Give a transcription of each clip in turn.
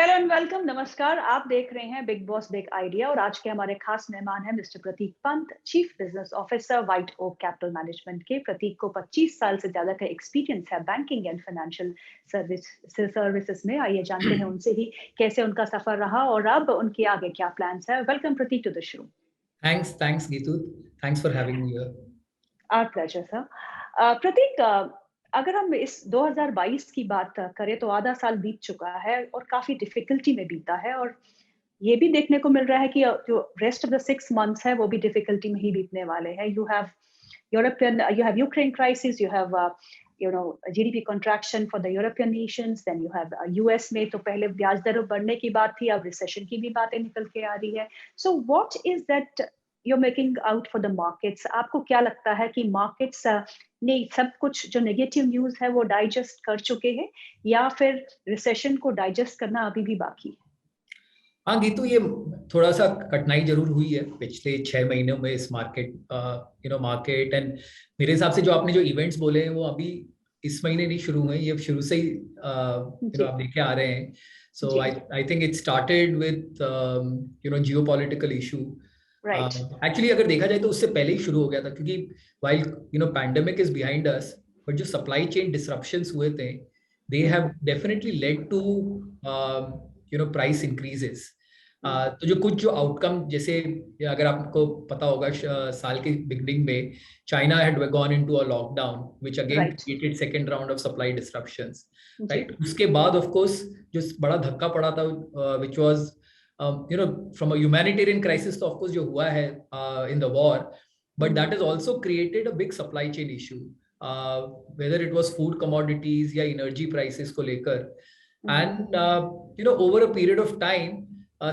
Hello and welcome, नमस्कार। आप देख रहे हैं बिग बॉस बिग आइडिया और आज के हमारे खास मेहमान हैं mister Prateek Pant, chief business officer White Oak Capital Management के। प्रतीक को 25 साल से ज्यादा का एक्सपीरियंस है बैंकिंग एंड फाइनेंशियल सर्विसेज में। आइए जानते हैं उनसे ही कैसे उनका सफर रहा और अब उनके आगे क्या प्लान्स है। Welcome Prateek to the show. Thanks, Gitu. Thanks for having me here. Our pleasure sir. Prateek, अगर हम इस 2022 की बात करें तो आधा साल बीत चुका है और काफी डिफिकल्टी में बीता है और ये भी देखने को मिल रहा है कि जो रेस्ट ऑफ द 6 मंथ्स है वो भी डिफिकल्टी में ही बीतने वाले हैं। you have Ukraine crisis, you have GDP contraction for the European nations, then you have US में तो पहले ब्याज दरों बढ़ने की बात थी, अब रिसेशन की भी बातें निकल के आ रही है। So what is that you're making out for the markets? आपको क्या लगता है कि मार्केट्स ने सब कुछ जो नेगेटिव न्यूज है वो डाइजेस्ट कर चुके हैं या फिर रिसेशन को डाइजेस्ट करना अभी भी बाकी है? हाँ गीतू, ये थोड़ा सा कठिनाई जरूर हुई है पिछले 6 महीनों में इस मार्केट एंड मेरे हिसाब से जो आपने जो इवेंट्स बोले हैं वो अभी इस महीने नहीं शुरू हुए, ये शुरू से ही आप देखे आ रहे हैं। So I think it started with geopolitical issue. Actually अगर देखा जाए तो उससे पहले ही शुरू हो गया था, क्योंकि while pandemic is behind us, but जो सप्लाई चेन डिसरप्शंस हुए थे they have definitely led to price increases. तो जो आउटकम, जैसे अगर आपको पता होगा साल के बिगनिंग में China had gone into a lockdown which again created second round of supply disruptions, right. उसके बाद ऑफ कोर्स जो बड़ा धक्का पड़ा था which was from a humanitarian crisis, तो of course जो हुआ है in the war, but that has also created a big supply chain issue, whether it was food commodities या energy prices को लेकर, and over a period of time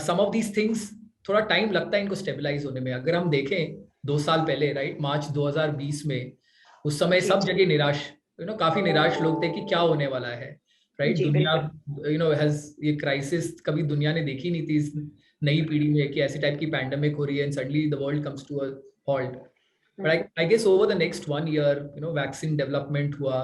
some of these things थोड़ा time लगता है इनको stabilise होने में। अगर हम देखें 2 साल पहले, राइट, मार्च 2020 में, उस समय सब जगह निराश, काफी निराश लोग थे कि क्या होने वाला है, राइट। दुनिया हैज ये क्राइसिस कभी दुनिया ने देखी नहीं थी इस नई पीढ़ी में कि ऐसी टाइप की पैंडेमिक हो रही है and suddenly the world comes to a halt. But I guess over the next 1 year vaccine development हुआ,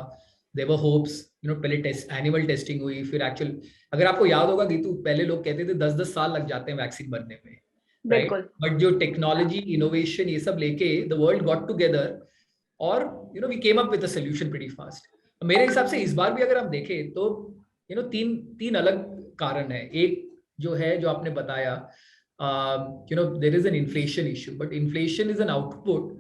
देयर वर होप्स, पहले एनिमल टेस्टिंग हुई, फिर एक्चुअल, अगर आपको याद होगा गीतू, पहले लोग कहते थे 10-10 साल लग जाते हैं वैक्सीन बनने में, राइट। बट जो टेक्नोलॉजी इनोवेशन ये सब लेके द वर्ल्ड गॉट टुगेदर और we came up with a solution pretty fast. मेरे हिसाब से इस बार भी अगर हम देखें तो तीन अलग कारण है। एक जो है जो आपने बताया, there is an inflation issue, but inflation is an output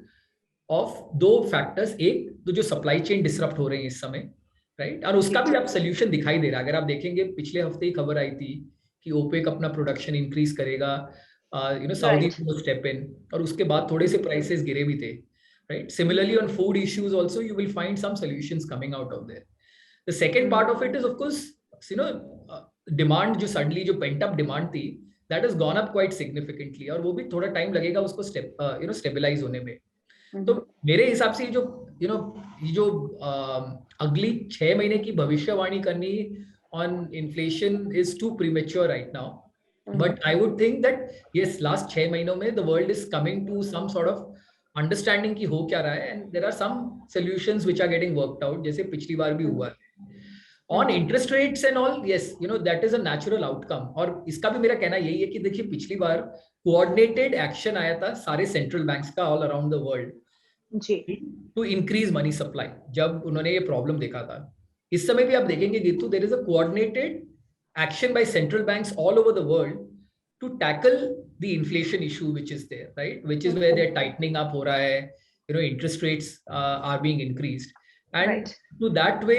of 2 factors. एक तो जो सप्लाई चेन डिसरप्ट हो रहे हैं इस समय, राइट, और उसका भी अब सोल्यूशन दिखाई दे रहा है। अगर आप देखेंगे पिछले हफ्ते ही खबर आई थी कि ओपेक अपना प्रोडक्शन इंक्रीज करेगा, सऊदी को स्टेप इन, और उसके बाद थोड़े से प्राइसेस गिरे भी थे, right? Similarly, on food issues also, you will find some solutions coming out of there. The second part of it is, of course, demand जो suddenly जो pent up demand थी, that has gone up quite significantly, और वो भी थोड़ा time लगेगा उसको stabilise होने में। तो मेरे हिसाब से ये जो अगली 6 महीने की भविष्यवाणी करनी on inflation is too premature right now. But I would think that yes, last 6 महीनों में the world is coming to some sort of understanding की हो क्या रहा है, and there are some solutions which are getting worked out, जैसे पिछली बार भी हुआ है on interest rates and all. Yes, that is a natural outcome, और इसका भी मेरा कहना यही है कि देखिए पिछली बार कोऑर्डिनेटेड एक्शन आया था सारे सेंट्रल बैंक्स का all around the world to increase money supply, जब उन्होंने ये प्रॉब्लम देखा था। इस समय भी आप देखेंगे Geetu, there is a coordinated action by central banks all over the world to tackle the inflation issue which is there, right, which is where they're tightening up ho raha hai, interest rates are being increased, and to that way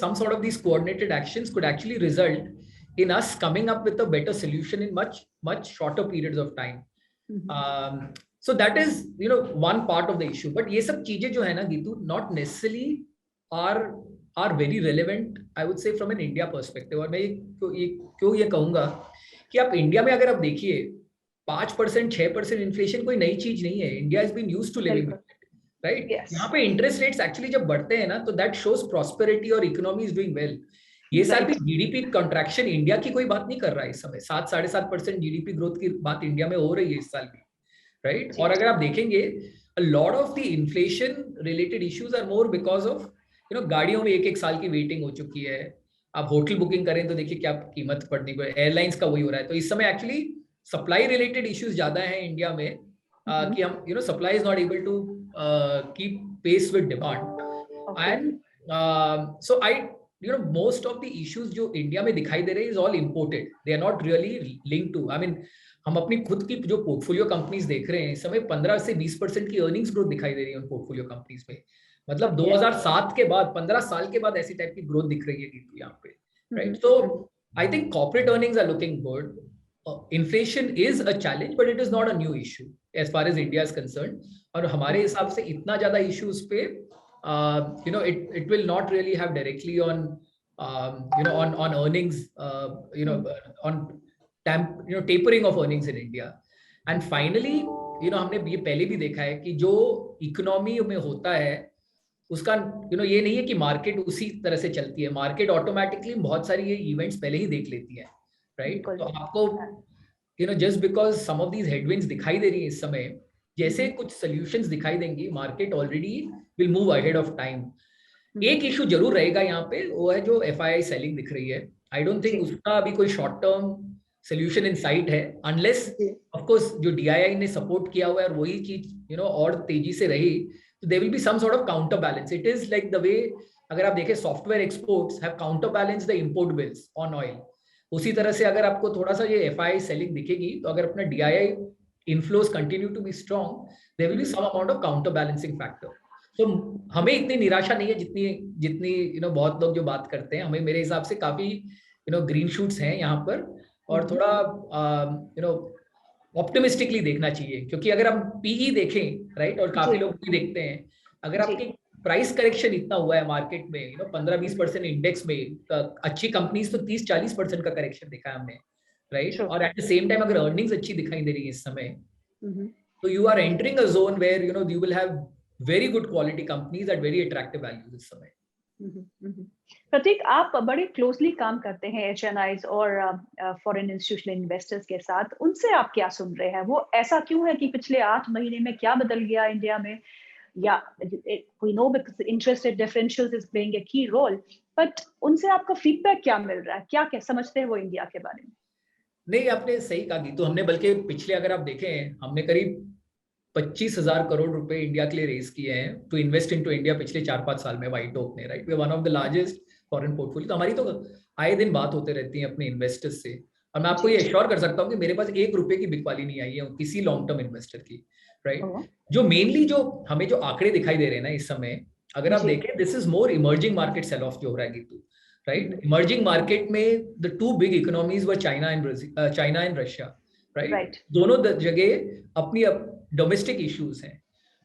some sort of these coordinated actions could actually result in us coming up with a better solution in much shorter periods of time. So that is one part of the issue, but ye sab cheeze jo hai na Geetu, not necessarily are very relevant, I would say, from an India perspective. और मैं क्यों ये कहूंगा कि आप India में अगर आप देखिए 5% 6% इन्फ्लेशन कोई नई चीज नहीं है। India has been used to living, right. यहाँ पे इंटरेस्ट रेट्स एक्चुअली जब बढ़ते हैं ना तो दैट शोज प्रॉस्पेरिटी और इकोनॉमी इज डूइंग वेल। ये साल भी जीडीपी कंट्रैक्शन इंडिया की कोई बात नहीं कर रहा है इस समय, 7-7.5% जीडीपी ग्रोथ की बात इंडिया में हो रही है इस साल भी, राइट। और अगर आप देखेंगे a lot of the inflation related issues are more because of गाड़ियों में 1-1 साल की वेटिंग हो चुकी है, आप होटल बुकिंग करें तो देखिए क्या कीमत पड़नी पड़े, एयरलाइंस का वही हो रहा है। तो इस समय एक्चुअली सप्लाई रिलेटेड इश्यूज ज्यादा हैं इंडिया में, कि हम supply is not able to keep pace with demand. And so I most of the issues जो इंडिया में दिखाई दे रहे हैं is all imported, they are not really link to, I mean हम अपनी खुद की जो पोर्टफोलियो कंपनीज देख रहे हैं इस समय 15 से 20% की अर्निंग्स ग्रोथ दिखाई दे रही है उन पोर्टफोलियो कंपनीज में। मतलब 2007 के बाद 15 साल के बाद ऐसी टाइप की ग्रोथ दिख रही है यहाँ पे, राइट? तो I think corporate earnings are looking good. Inflation is a challenge but it is not a new issue as far as India is concern. और हमारे हिसाब से इतना ज्यादा इश्यूज पे it will not really have directly on on earnings, on tapering of earnings in India. And finally हमने ये पहले भी देखा है कि जो इकोनॉमी में होता है उसका ये नहीं है कि मार्केट उसी तरह से चलती है, मार्केट ऑटोमेटिकली बहुत सारी ये इवेंट्स पहले ही देख लेती है, राइट? तो आपको just because some of these headwinds दिखाई दे रही है इस समय, जैसे कुछ सॉल्यूशंस दिखाई देंगी, market already will move ahead of time. एक इशू जरूर रहेगा यहाँ पे, वो है जो एफआईआई सेलिंग दिख रही है। आई डोंट थिंक उसका अभी कोई short term solution in site है, अनलेस ऑफ कोर्स जो डीआईआई ने सपोर्ट किया हुआ है और वही चीज और तेजी से रही, तो there will be some sort of counter balance. It is like the way, अगर आप देखें software exports have counter balance the import bills on oil, उसी तरह से अगर आपको थोड़ा सा ये एफआईआई सेलिंग दिखेगी, तो अगर अपना DII inflows continue to be strong, there will be some amount of counterbalancing factor. So हमें इतनी निराशा नहीं है जितनी बहुत लोग जो बात करते हैं। हमें मेरे हिसाब से काफी ग्रीन शूट्स हैं यहाँ पर, और थोड़ा ऑप्टिमिस्टिकली देखना चाहिए, क्योंकि अगर हम पीई देखें, राइट, और काफी लोग भी देखते हैं, अगर आपकी प्राइस करेक्शन इतना हुआ है मार्केट में 15-20% इंडेक्स में, अच्छी कंपनीज तो 30-40% का करेक्शन देखा है हमने, राइट? और एट द सेम टाइम अगर अर्निंग्स अच्छी दिखाई दे रही है इस समय, तो you are entering a zone where you will have very good quality companies at very attractive values इस समय। प्रतीक, आप बड़े क्लोजली काम करते हैं एचएनआईज और फॉरेन इंस्टीट्यूशनल इन्वेस्टर्स के साथ, उनसे आप क्या सुन रहे हैं? वो ऐसा क्यों है कि पिछले 8 महीने में क्या बदल गया इंडिया में? या we know because interest rate differentials is playing a key role, but उनसे आपका फीडबैक क्या मिल रहा है? क्या समझते हैं वो इंडिया के बारे में? नहीं, आपने सही कहा गीतू। हमने बल्कि पिछले, अगर आप देखें, हमने करीब 25,000 करोड़ रुपए इंडिया के लिए रेज किए हैं टू इन्वेस्ट इनटू इंडिया पिछले 4-5 साल में व्हाइट ओक ने, right? We are one of the largest foreign portfolio. तो हमारी तो आए दिन बात होते रहती है अपने इन्वेस्टर्स से, और मैं आपको ये एश्योर कर सकता हूँ कि मेरे पास 1 रुपए की बिकवाली नहीं आई है किसी लॉन्ग टर्म इन्वेस्टर की, राइट? जो मेनली जो हमें जो आंकड़े दिखाई दे रहे हैं ना इस समय, अगर आप देखें, this is more emerging market sell off जो हो रहा है गीतू, राइट? इमर्जिंग मार्केट में the 2 big economies were China and Russia, right? दोनों जगह अपनी डोमेस्टिक इश्यूज हैं,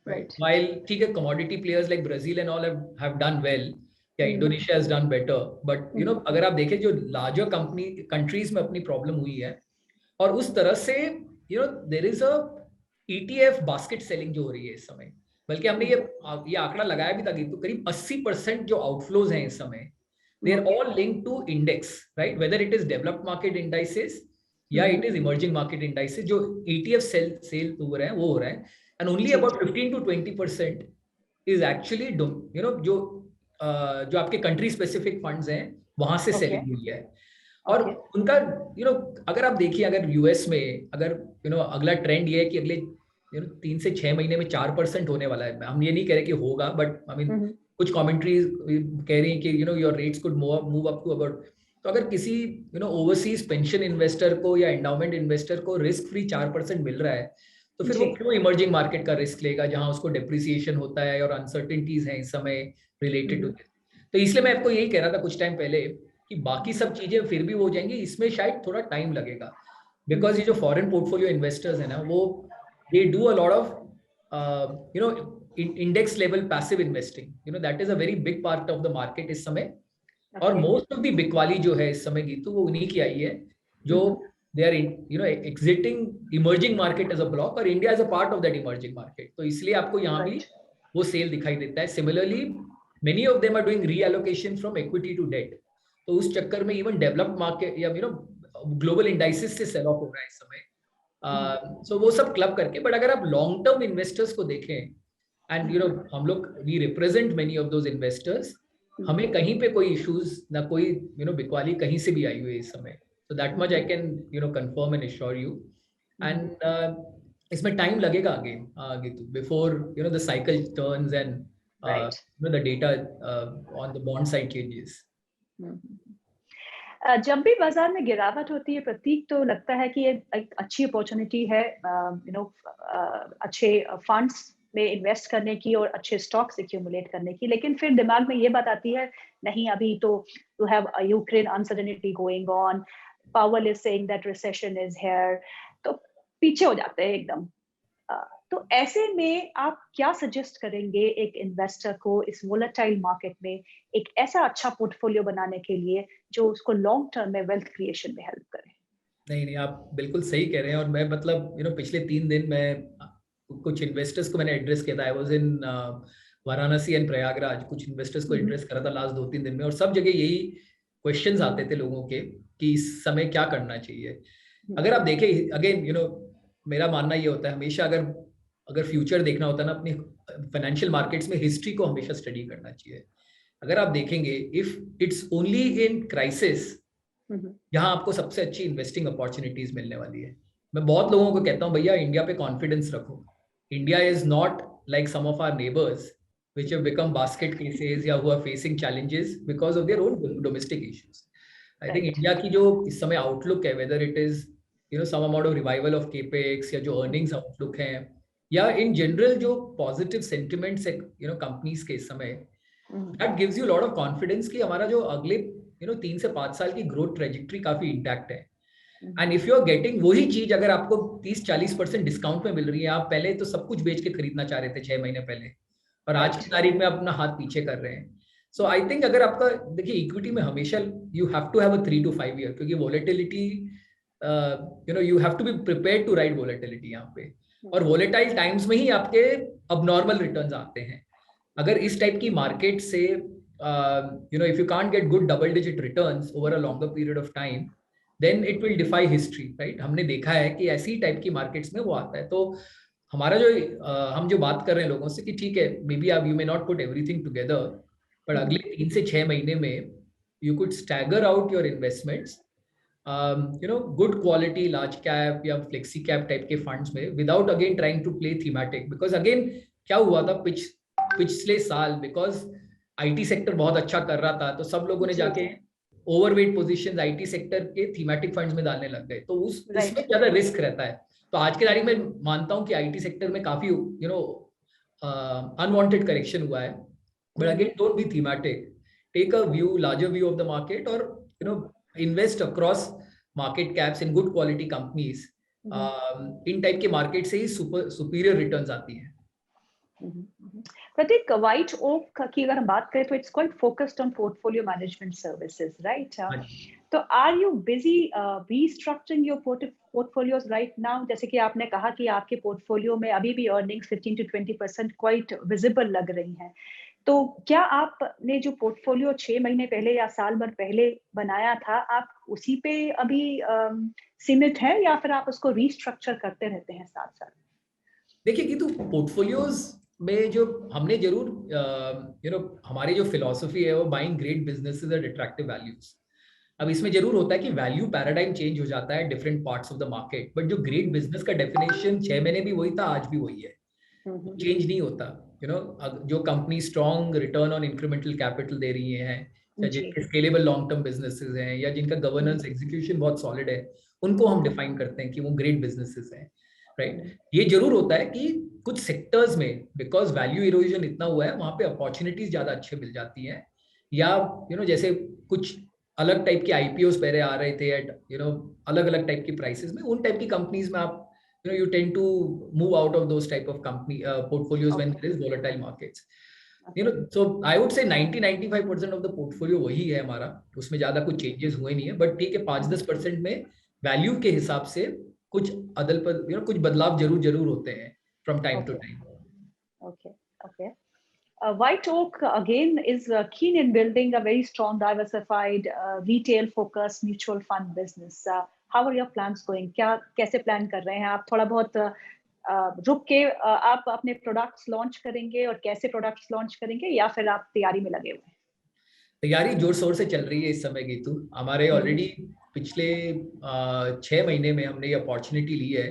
राइट? व्हाइल ठीक है, commodity players like Brazil and all have done well, या Indonesia has done better, but अगर आप देखें जो लार्जर कंट्रीज में अपनी प्रॉब्लम हुई है, और उस तरह से there is a ETF basket selling जो हो रही है इस समय। बल्कि हमने ये आंकड़ा लगाया भी था कि तो करीब 80% जो आउटफ्लोज हैं इस समय, they are all linked to index, right? Whether it is developed market indices या it is emerging market indices, जो ETF सेल हो रहे हैं वो हो रहा है, and only about 15 to 20% is actually जो आपके कंट्री स्पेसिफिक फंड्स हैं वहां से सेलिंग हुई है। और उनका अगर आप देखिए, अगर यूएस में अगर अगला ट्रेंड ये है कि अगले 3 से 6 महीने में 4% होने वाला है। हम ये नहीं कह रहे कि होगा, बट आई मीन कुछ कमेंट्रीज कह रही हैं कि your rates could move up to about, तो अगर किसी ओवरसीज पेंशन इन्वेस्टर को या एंडाउमेंट इन्वेस्टर को रिस्क फ्री 4% मिल रहा है, तो फिर वो क्यों इमर्जिंग मार्केट का रिस्क लेगा जहां उसको डेप्रिसिएशन होता है और अनसर्टेनिटीज हैं इस समय रिलेटेड टू। तो इसलिए मैं आपको यही कह रहा था कुछ टाइम पहले कि बाकी सब चीजें फिर भी हो जाएंगी, इसमें शायद थोड़ा टाइम लगेगा, बिकॉज ये जो फॉरेन पोर्टफोलियो इन्वेस्टर्स है ना, वो they do a lot of index level passive investing, that is a very big part of the market इस समय। और most of the बिकवाली जो है इस समय गीतू, वो उन्हीं की आई है जो they are exiting emerging market as a block, और India as a part of that emerging market। तो इसलिए आपको यहाँ भी वो सेल दिखाई देता है। Similarly, many of them are doing reallocation from equity to debt, तो उस चक्कर में even developed market या global indices से सेल ऑफ हो रहा है इस समय। So वो सब क्लब करके, बट अगर आप लॉन्ग टर्म इन्वेस्टर्स को देखें, and हम लोग we represent many of those investors, हमें कहीं पे कोई इश्यूज ना कोई बिकवाली कहीं से भी आई हुई है इस समय. So that much I can confirm and assure you. And इसमें टाइम लगेगा आगे तो before the cycle turns and right. the data on the bond side changes. जब भी बाजार में गिरावट होती है प्रतीक, तो लगता है कि ये एक अच्छी अपॉर्चुनिटी है अच्छे फंड्स में इन्वेस्ट करने की और अच्छे स्टॉक्स एक्यूमुलेट करने की. लेकिन फिर दिमाग में ये बात आती है, नहीं अभी तो you have Ukraine uncertainty going on, Powell is saying that recession is here, तो पीछे हो जाते हैं एकदम. तो ऐसे में आप क्या सजेस्ट करेंगे एक इन्वेस्टर को इस वोलेटाइल मार्केट में एक ऐसा अच्छा पोर्टफोलियो बनाने के लिए जो उसको लॉन्ग टर्म में वेल्थ क्रिएशन में हेल्प करे? नहीं, आप बिल्कुल सही कह रहे हैं. और मैं मतलब पिछले 3 दिन में कुछ इन्वेस्टर्स को मैंने एड्रेस किया था. I was in Varanasi and Prayagraj. कुछ इन्वेस्टर्स को एड्रेस करा था लास्ट 2-3 दिन में, और सब जगह यही क्वेश्चंस आते थे लोगों के कि इस समय क्या करना चाहिए. अगर आप देखें अगेन मेरा मानना ये होता है, हमेशा अगर फ्यूचर देखना होता है ना, अपनी फाइनेंशियल मार्केट्स में हिस्ट्री को हमेशा स्टडी करना चाहिए. अगर आप देखेंगे, if it's only in crisis यहाँ आपको सबसे अच्छी इन्वेस्टिंग अपॉर्चुनिटीज मिलने वाली है. मैं बहुत लोगों को कहता हूँ, भैया इंडिया पे कॉन्फिडेंस रखो. India is not like some of our neighbours which have become basket cases या who are facing challenges because of their own domestic issues. I think India की जो इस समय आउटलुक है, whether it is some amount of revival of capex या जो earnings outlook है, या in general जो positive sentiments है companies के इस समय, that gives you a lot of confidence कि हमारा जो अगले 3 से 5 साल की ग्रोथ ट्रेजेक्टरी काफी इंटैक्ट है. And if you are getting वही चीज अगर आपको 30-40% डिस्काउंट में मिल रही है, आप पहले तो सब कुछ बेच के खरीदना चाह रहे थे 6 महीने पहले, और आज की तारीख में अपना हाथ पीछे कर रहे हैं. सो आई थिंक अगर आपका देखिए इक्विटी में हमेशा you have to have a 3 to 5 year, क्योंकि volatility you have to be prepared to ride volatility यहाँ पे. और वोलेटाइल टाइम्स में ही आपके अबनॉर्मल रिटर्न्स आते हैं. अगर इस टाइप की मार्केट से if you can't get good double digit returns over a longer period of time, then it will defy history, right? हमने देखा है कि ऐसी टाइप की मार्केट्स में वो आता है. तो हमारा जो हम जो बात कर रहे हैं लोगों से कि ठीक है, मे बी आप you may not put everything together, but अगले 3 से 6 महीने में you could stagger out your investments good quality large cap या फ्लेक्सी कैप टाइप के फंड्स में, without again trying to play thematic. Because again क्या हुआ था पिछले साल, बिकॉज आईटी सेक्टर बहुत अच्छा कर रहा था, तो सब लोगों ने जाके ओवरवेट पोजीशंस आईटी सेक्टर के थीमेटिक फंड्स में डालने लग गए. तो उसमें ज्यादा रिस्क रहता है. तो आज के तारीख में मानता हूं कि आईटी सेक्टर में काफी अनवांटेड करेक्शन हुआ है. But again don't be thematic, take a view, larger view of the market, और invest across market caps in good quality companies. इन टाइप के मार्केट से ही सुपीरियर रिटर्न्स आती है. प्रतीक, व्हाइट ओक की अगर हम बात करें तो it's quite focused on portfolio management services, right? तो are you busy restructuring your portfolios right now? जैसे कि आपने कहा कि आपके पोर्टफोलियो में अभी भी अर्निंग्स 15 to 20% क्वाइट विजिबल लग रही हैं. तो क्या आपने जो पोर्टफोलियो 6 महीने पहले या साल भर पहले बनाया था, आप उसी पे अभी सीमित है, या फिर आप उसको रीस्ट्रक्चर करते रहते हैं साथ साथ? देखिए कि तो पोर्टफोलियोज में जो हमने जरूर हमारी जो फिलॉसफी है वो buying great businesses at attractive values. अब इसमें जरूर होता है कि वैल्यू पैराडाइम चेंज हो जाता है different parts of the market, but जो ग्रेट बिजनेस का डेफिनेशन 6 महीने भी वही था, आज भी वही है, चेंज नहीं होता. जो company strong return on incremental capital दे रही हैं, या जिनके स्केलेबल लॉन्ग टर्म बिजनेसेस हैं, या जिनका गवर्नेंस एग्जीक्यूशन बहुत सॉलिड है, उनको हम डिफाइन करते हैं कि वो ग्रेट बिजनेसेस हैं, राइट? ये जरूर होता है कि कुछ सेक्टर्स में बिकॉज वैल्यू इरोजन इतना हुआ है, वहां पे अपॉर्चुनिटीज ज्यादा अच्छे मिल जाती हैं, या जैसे कुछ अलग टाइप के आईपीओ पहले आ रहे थे एट अलग अलग टाइप की प्राइसेस में, उन टाइप की कंपनीज में आप you tend to move out of those type of company portfolios when there is volatile markets. So I would say 90-95% of the portfolio वही है हमारा, उसमें ज्यादा कुछ चेंजेस हुए नहीं है. बट ठीक है, 5-10% में वैल्यू के हिसाब से कुछ कुछ बदलाव जरूर होते हैं from time to time. Okay. White Oak again is keen in building a very strong, diversified, retail-focused mutual fund business. How are your plans going? कैसे प्लान कर रहे हैं आप? थोड़ा बहुत रुक के आप अपने प्रोडक्ट्स लॉन्च करेंगे, और कैसे प्रोडक्ट्स लॉन्च करेंगे, या फिर आप तैयारी में लगे हुए हैं? तैयारी जोर शोर से चल रही है इस समय गीतू। हमारे ऑलरेडी पिछले 6 महीने में हमने ये अपॉर्चुनिटी ली है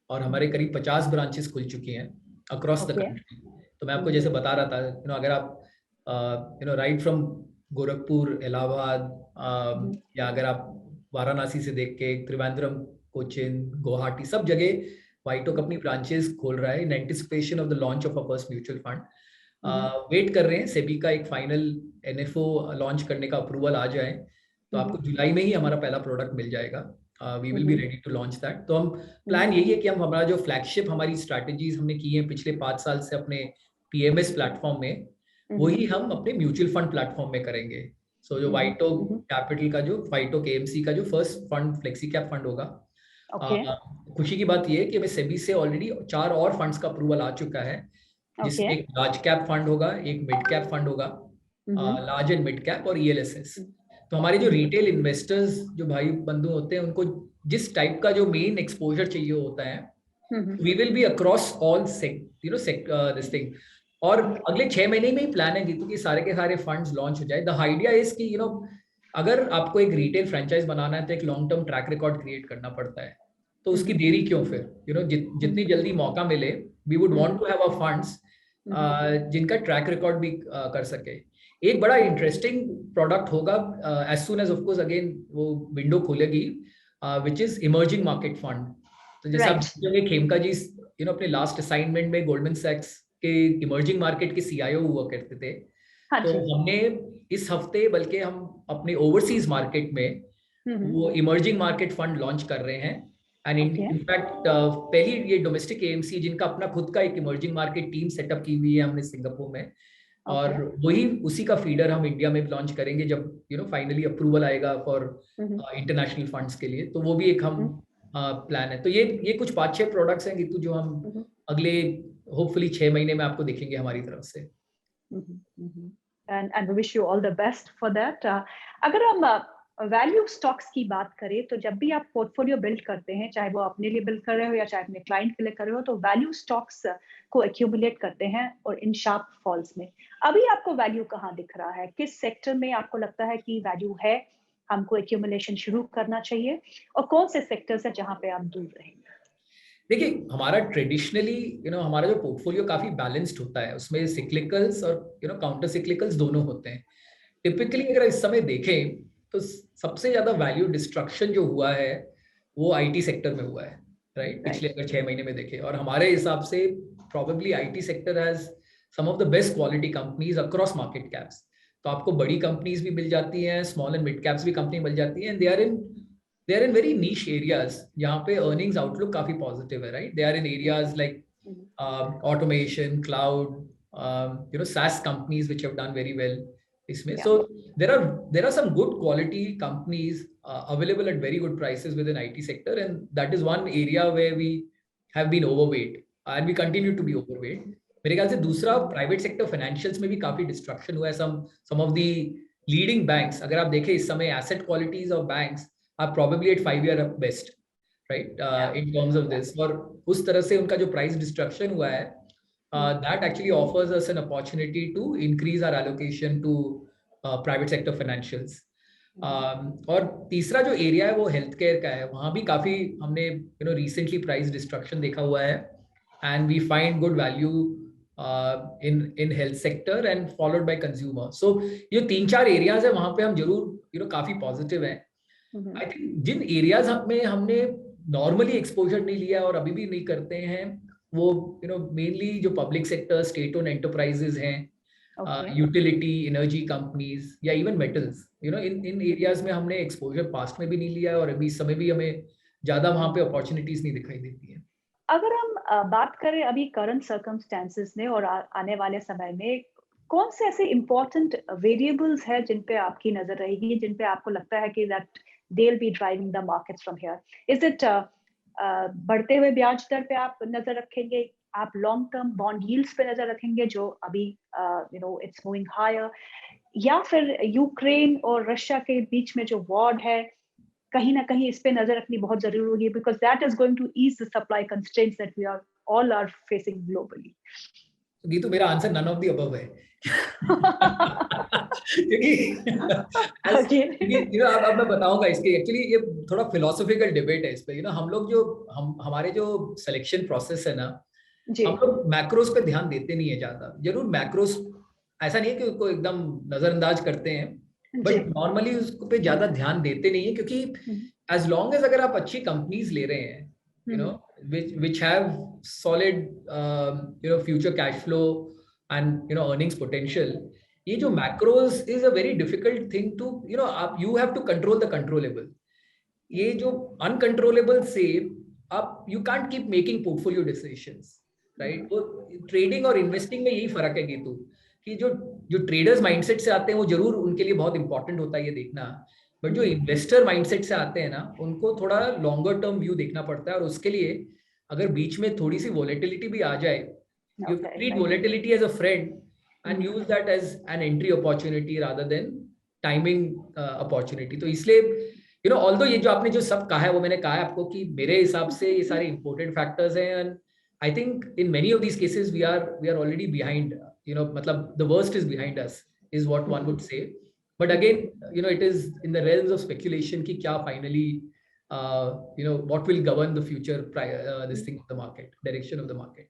और हमारे करीब 50 ब्रांचेस खुल चुकी हैं अक्रॉस द कंट्री। तो मैं आपको जैसे बता रहा था, अगर आप राइट फ्रॉम गोरखपुर, इलाहाबाद, या अगर आप वाराणसी से देख के त्रिवेंद्रम, कोचिन, गुवाहाटी, सब जगह वाइटोक अपनी ब्रांचेस खोल रहा है in anticipation of the launch of a first mutual fund. Wait कर रहे हैं सेबी का एक फाइनल एनएफओ लॉन्च करने का अप्रूवल आ जाए तो आपको जुलाई में ही हमारा पहला प्रोडक्ट मिल जाएगा। We will be ready to launch that. तो हम प्लान यही है कि हम हमारा जो फ्लैगशिप हमारी स्ट्रैटेजीज हमने की है पिछले 5 साल से अपने पीएमएस प्लेटफॉर्म में, वही हम अपने म्यूचुअल फंड प्लेटफॉर्म में करेंगे। सो जो वाइटोक कैपिटल का, जो वाइटोक एएमसी का जो first fund flexi cap fund होगा, खुशी की बात यह है कि हमें सेबी से ऑलरेडी 4 और फंड्स का अप्रूवल आ चुका है, जिसमें एक लार्ज कैप फंड होगा, एक मिड कैप फंड होगा, लार्ज एंड मिड कैप और ईएलएसएस। तो हमारे जो रिटेल इन्वेस्टर्स, जो भाई बंधु होते हैं, उनको जिस टाइप का जो मेन एक्सपोजर चाहिए होता है, we will be across all this thing. और अगले 6 महीने में ही प्लान है गीतू कि सारे के सारे फंड्स लॉन्च हो जाए। द आइडिया इज कि अगर आपको एक रिटेल फ्रेंचाइज बनाना है तो एक long term track record create करना पड़ता है। तो उसकी देरी क्यों फिर? जितनी जल्दी मौका मिले, we would want to have a funds जिनका ट्रैक रिकॉर्ड भी कर सके। एक बड़ा इंटरेस्टिंग प्रोडक्ट होगा as soon as of course again वो विंडो खुलेगी, which is emerging market fund. तो जैसे आप जानते हैं खेमका जी अपने लास्ट असाइनमेंट में गोल्डमैन सैक्स के इमर्जिंग मार्केट के सीआईओ हुआ करते थे। तो हमने इस हफ्ते, बल्कि हम अपने ओवरसीज मार्केट में वो इमर्जिंग मार्केट फंड लॉन्च कर रहे हैं। एंड इनफैक्ट पहली ये डोमेस्टिक एएमसी जिनका अपना खुद का एक इमर्जिंग मार्केट टीम सेटअप की हुई है हमने सिंगापुर में, और वही उसी का फीडर हम इंडिया में लॉन्च करेंगे जब फाइनली अप्रूवल आएगा फॉर इंटरनेशनल फंड्स के लिए। तो वो भी एक हम प्लान है। तो ये कुछ 5-6 प्रोडक्ट्स हैं गीतू जो हम अगले होपफुली 6 महीने में आपको दिखेंगे हमारी तरफ से। And we wish you all the best for that. अगर हम वैल्यू स्टॉक्स की बात करें तो जब भी आप पोर्टफोलियो बिल्ड करते हैं, चाहे वो अपने लिए बिल्ड कर रहे हो या चाहे अपने क्लाइंट के लिए कर रहे हो, तो वैल्यू स्टॉक्स को एक्यूमुलेट करते हैं और इन शार्प फॉल्स में अभी आपको वैल्यू कहाँ दिख रहा है? किस सेक्टर में आपको लगता है कि वैल्यू है, हमको एक्यूमुलेशन शुरू करना चाहिए, और कौन से सेक्टर्स है जहां पे आप दूर रहेंगे? देखिए, हमारा ट्रेडिशनली हमारा जो पोर्टफोलियो काफी बैलेंस्ड होता है, उसमें सिक्लिकल्स और काउंटर सिक्लिकल्स दोनों होते हैं। टिपिकली अगर इस समय देखें तो सबसे ज्यादा वैल्यू डिस्ट्रक्शन जो हुआ है वो आईटी सेक्टर में हुआ है, राइट? पिछले अगर 6 महीने में देखें, और हमारे हिसाब से probably IT sector has some of the best quality companies across market caps. तो आपको बड़ी कंपनीज भी मिल जाती हैं, स्मॉल एंड मिड कैप्स भी कंपनी मिल जाती हैं, and they are in very niche areas जहाँ पे अर्निंग्स आउटलुक काफी पॉजिटिव है, right? They are in areas like automation, cloud, SaaS companies which have done very well इसमें। So there are some good quality companies available at very good prices within IT sector, and that is one area where we have been overweight and we continue to be overweight. मेरे ख्याल से दूसरा private sector financials में भी काफी destruction हुआ है। some of the leading banks, अगर आप देखें इस समय asset qualities of banks are probably at 5-year best, right? In terms of this, और उस तरह से उनका जो प्राइस डिस्ट्रक्शन हुआ है, that actually offers us an opportunity to increase our allocation to private sector financials. और तीसरा जो एरिया है वो हेल्थ केयर का है। वहाँ भी काफी हमने रिसेंटली प्राइस डिस्ट्रक्शन देखा हुआ है, and we find good value in health sector and followed by consumer. So ये 3-4 एरियाज है वहाँ पे हम जरूर काफी पॉजिटिव हैं। आई थिंक जिन एरियाज में हमने नॉर्मली एक्सपोजर नहीं लिया और अभी भी नहीं करते हैं, वो मेनली जो public sector, state own enterprises हैं, यूटिलिटी, एनर्जी कंपनीज, या इवन मेटल्स, इन एरियाज में हमने एक्सपोजर पास्ट में भी नहीं लिया है, और अभी इस समय भी हमें ज्यादा वहां पे अपॉर्चुनिटीज नहीं दिखाई देती है। अगर हम बात करें अभी करंट सर्कमस्टेंसेस में और आने वाले समय में, कौन से ऐसे इंपॉर्टेंट वेरिएबल्स है जिन पे आपकी नजर रहेगी, जिन पे आपको लगता है कि that they will be driving the markets from here? Is it बढ़ते हुए ब्याज दर पे आप नजर रखेंगे, आप लॉन्ग टर्म बॉन्ड यील्ड्स पे नजर रखेंगे जो अभी इट्स मूविंग हायर, या फिर यूक्रेन और रशिया के बीच में जो वॉर है, कहीं ना कहीं इस पे नजर रखनी बहुत जरूरी होगी, because that is going to ease the supply constraints that we are all facing globally? Gitu मेरा answer none of the above है। क्योंकि अब मैं बताऊंगा इसके, एक्चुअली ये थोड़ा फिलोसॉफिकल डिबेट है इस पे। हम लोग जो हमारे जो सिलेक्शन प्रोसेस है ना, हम लोग मैक्रोस पे ध्यान देते नहीं है ज्यादा। जरूर मैक्रोस ऐसा नहीं है कि उसको एकदम नजरअंदाज करते हैं, बट नॉर्मली उसको पे ज्यादा ध्यान देते नहीं है, क्योंकि एज लॉन्ग एज अगर आप अच्छी कंपनीज ले रहे हैं, which have solid future cash flow and earnings potential, ये जो macros is a very difficult thing to you have to control the controllable. ये जो uncontrollable से आप you can't keep making portfolio decisions, right? तो trading और investing में यही फर्क है गीतू, कि जो traders mindset से आते हैं वो जरूर उनके लिए बहुत important होता है ये देखना, बट जो इन्वेस्टर माइंडसेट से आते हैं ना, उनको थोड़ा लॉन्गर टर्म व्यू देखना पड़ता है। और उसके लिए अगर बीच में थोड़ी सी वोलेटिलिटी भी आ जाए, you treat volatility as a friend and use that as an entry opportunity rather than timing opportunity. तो इसलिए ऑल्दो ये जो आपने जो सब कहा है वो मैंने कहा है आपको कि मेरे हिसाब से ये सारे इंपॉर्टेंट फैक्टर्स हैं, and I think in many of these cases we are already behind, मतलब the worst is behind us is what one would say. But again, it is in the realms of speculation कि क्या finally, what will govern the future, this thing of the market, direction of the market.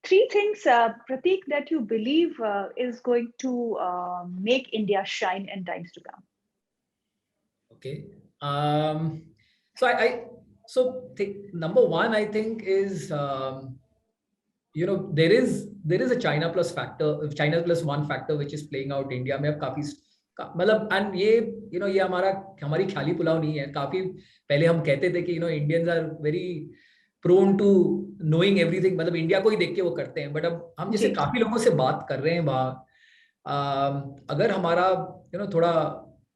3 things, Prateek, that you believe is going to make India shine in times to come. Okay. So number one, I think is, there is a China plus one factor which is playing out India में अब काफी, मतलब, and ये हमारी ख्याली पुलाव नहीं है। काफी पहले हम कहते थे कि Indians are very prone to knowing everything, मतलब इंडिया को ही देख के वो करते हैं। बट अब हम जैसे काफी लोगों से बात कर रहे हैं वहाँ, अगर हमारा थोड़ा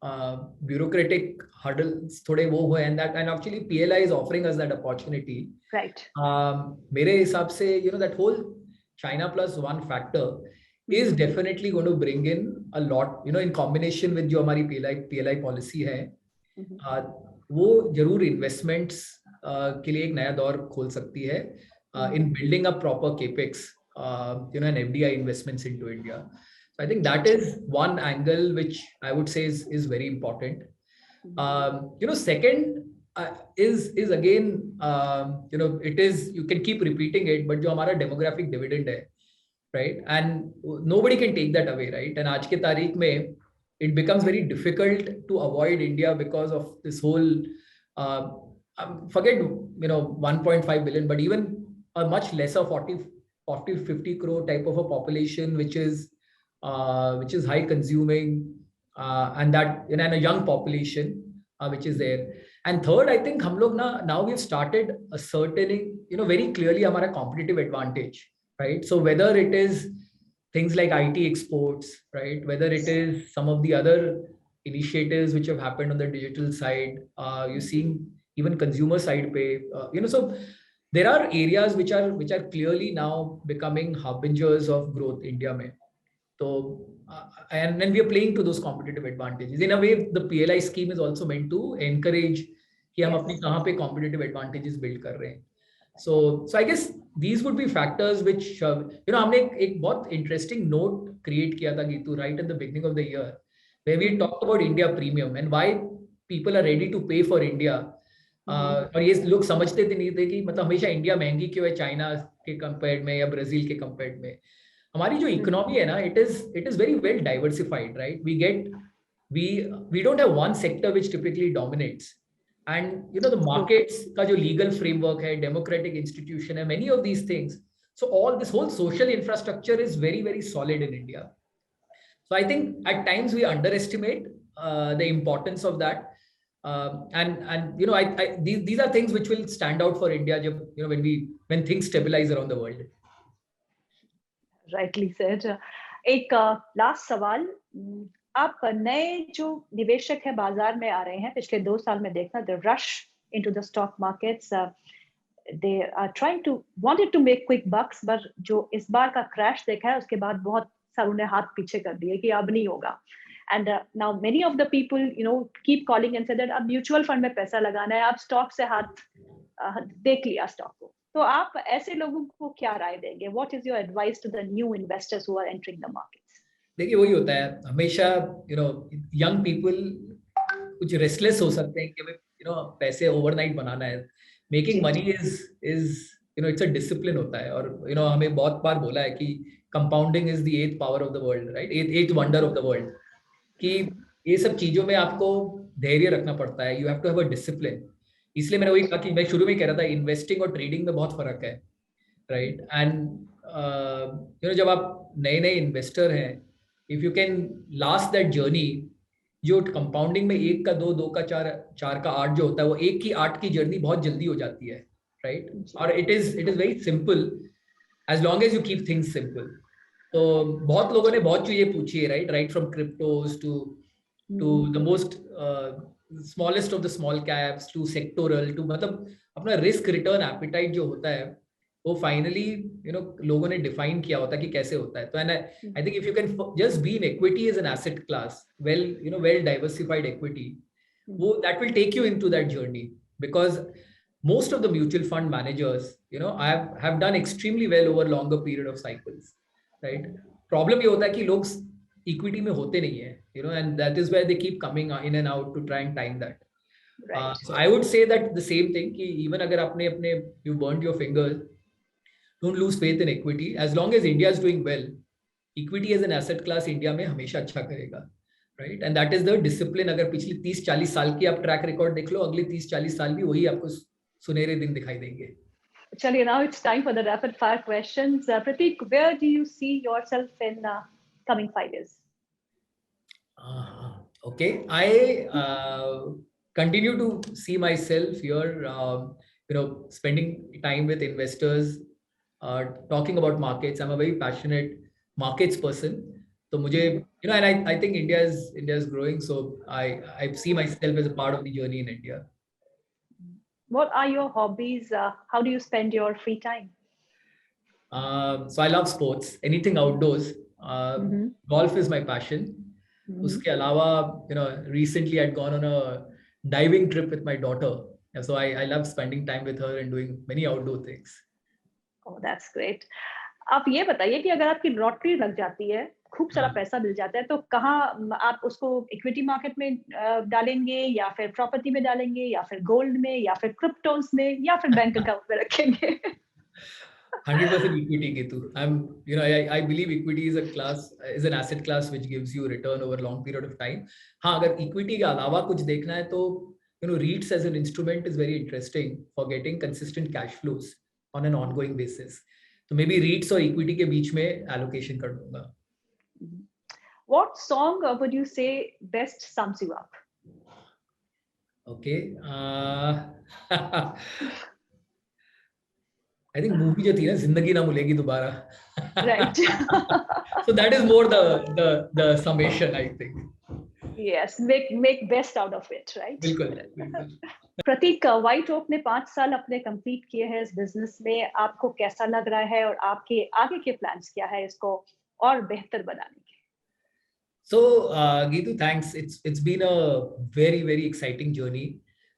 ब्यूरोक्रेटिक हर्डल्स थोड़े वो हो, and actually PLI is offering us that opportunity, right? मेरे हिसाब से that whole China plus one factor is definitely going to bring in a lot, in combination with जो हमारी PLI policy है, वो जरूर investments के लिए एक नया दौर खोल सकती है in building up proper capex, and FDI investments into India. So I think that is one angle which I would say is very important. Second is again, it is, you can keep repeating it, but जो हमारा demographic dividend है, right, and nobody can take that away, right? And आज के तारीख में it becomes very difficult to avoid India because of this whole forget 1.5 billion, but even a much lesser 40-50 crore type of a population which is high consuming, and that and a young population which is there. And third, I think हम लोग now we've started ascertaining very clearly हमारा competitive advantage, right? So whether it is things like IT exports, right, whether it is some of the other initiatives which have happened on the digital side, you're seeing even consumer side pay, so there are areas which are clearly now becoming harbingers of growth India mein. So and then we are playing to those competitive advantages in a way. The PLI scheme is also meant to encourage कि हम अपनी कहाँ पे competitive advantages build कर रहे हैं. So I guess these would be factors which हमने एक बहुत interesting note create किया था Geetu right at the beginning of the year, where we talked about India premium and why people are ready to pay for India. और ये लोग समझते थे नहीं थे कि मतलब हमेशा इंडिया महंगी क्यों है चाइना के कंपेयर में या ब्राजील के कंपेयर में. हमारी जो इकोनॉमी है ना, it is very well diversified, right? We don't have one sector which typically dominates, and the markets का जो लीगल फ्रेमवर्क है, डेमोक्रेटिक इंस्टीट्यूशन है, many of these things, so all this whole social infrastructure is very very solid in India. So I think at times we underestimate the importance of that. These are things which will stand out for India when things stabilize around the world. Rightly said. एक last सवाल, आप नए जो निवेशक है बाजार में आ रहे हैं पिछले 2 साल में देखना, the rush into the stock markets, they are trying to wanted to make quick bucks, but जो इस बार का क्रैश देखा है उसके बाद बहुत सारों ने हाथ पीछे कर दिए कि अब नहीं होगा. And now many of the people keep calling and say that अब म्यूचुअल फंड में पैसा लगाना है, आप स्टॉक से हाथ देख लिया स्टॉक को. तो आप ऐसे लोगों को क्या राय देंगे? What is your advice to the new investors who are entering the markets? देखिए वही होता है हमेशा, यंग पीपल कुछ रेस्टलेस हो सकते हैं कि हमें पैसे ओवरनाइट बनाना है. मेकिंग जी मनी जी इज इट्स अ डिसिप्लिन होता है. और हमें बहुत बार बोला है कि compounding is the eighth power of the world, right, eighth wonder of the world. कि ये सब चीजों में आपको धैर्य रखना पड़ता है. You have to have a discipline. इसलिए मैंने वही कहा कि मैं शुरू में कह रहा था इन्वेस्टिंग और ट्रेडिंग में बहुत फर्क है, राइट. एंड जब आप नए नए इन्वेस्टर हैं, if you can last that journey, जो कंपाउंडिंग में 1 का 2, 2 का 4, 4 का 8 जो होता है, वो 1 की 8 की जर्नी बहुत जल्दी हो जाती है, राइट. और it is very simple as long as you keep things simple. तो बहुत लोगों ने बहुत चीजें पूछी है, right from cryptos to the most smallest of the small caps to sectoral to, मतलब अपना रिस्क रिटर्न एपिटाइट जो होता है वो फाइनली लोगों ने डिफाइन किया होता है कि कैसे होता है. तो and I think if you can just be in equity as an asset class, well diversified equity, वो that will take you into that journey. Because most of the mutual fund managers, have done extremely well over longer period of cycles, right. Problem ये होता है कि लोग equity में होते नहीं है, and that is where they keep coming in and out to try and time that. right. So I would say that the same thing कि even अगर आपने अपने you burnt your fingers, don't lose faith in equity. As long as India is doing well, equity as an asset class India में हमेशा अच्छा करेगा, right. And that is the discipline. अगर पिछली 30-40 साल की आप ट्रैक रिकॉर्ड देख लो, अगले 30-40 साल भी वही आपको सुनहरे दिन दिखाई देंगे. Chaliye, now it's time for the rapid fire questions. Prateek, where do you see yourself in coming 5 years? Okay, I continue to see myself here, spending time with investors, talking about markets. I'm a very passionate markets person. So मुझे, and I think India is growing. So I see myself as a part of the journey in India. What are your hobbies? How do you spend your free time? So I love sports, anything outdoors. Golf is my passion. उसके अलावा, recently I'd gone on a diving trip with my daughter. And so I love spending time with her and doing many outdoor things. Oh, that's great. आप ये बताइए कि अगर आपकी lottery लग जाती है, खूब सारा पैसा मिल जाता है, तो कहाँ आप उसको इक्विटी मार्केट में डालेंगे, या फिर प्रॉपर्टी में डालेंगे, या फिर गोल्ड में, या फिर क्रिप्टोस में, या फिर बैंक अकाउंट में रखेंगे? 100% equity, Gitu. I believe equity is an asset class which gives you return over a long period of time. हाँ, अगर equity के अलावा कुछ देखना है तो REITs as an instrument is very interesting for getting consistent cash flows on an ongoing basis. So maybe REITs और equity के बीच में allocation कर दूंगा. What song would you say best sums you up? Okay. I think movie जो थी ना, जिंदगी ना मिलेगी दोबारा. Right. So that is more the summation, I think. Yes, make best out of it, right? बिल्कुल. प्रतीक, व्हाइट ओक ने 5 साल अपने कंप्लीट किए हैं इस बिजनेस में. आपको कैसा लग रहा है और आपके आगे के प्लान्स क्या है इसको और बेहतर बनाने के? So, Geetu, thanks. It's been a very very exciting journey.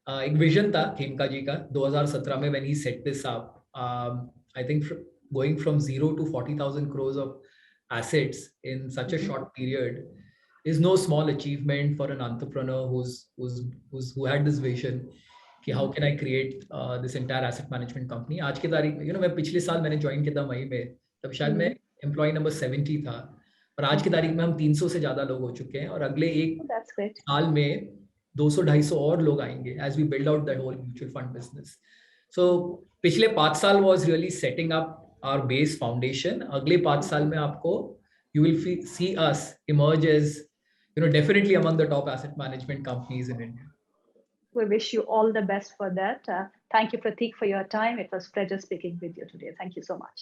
एक विजन था खेमका जी का 2017 में when he set this up. I think going from 0 to 40,000 crores of assets in such a short period is no small achievement for an entrepreneur who had this vision कि how can I create this entire asset management company. आज की तारीख में मैं पिछले साल मैंने join किया था मई में, तब शायद मैं एम्प्लॉय नंबर 70 था, और आज की तारीख में हम 300 से ज्यादा लोग हो चुके हैं, और अगले एक साल में 200-250 और लोग आएंगे as we build out the whole mutual fund business. So पिछले 5 साल was really setting up our base foundation. अगले 5 साल में आपको you will see us emerge as definitely among the top asset management companies in India. We wish you all the best for that. Thank you, Prateek, for your time. It was a pleasure speaking with you today. Thank you so much.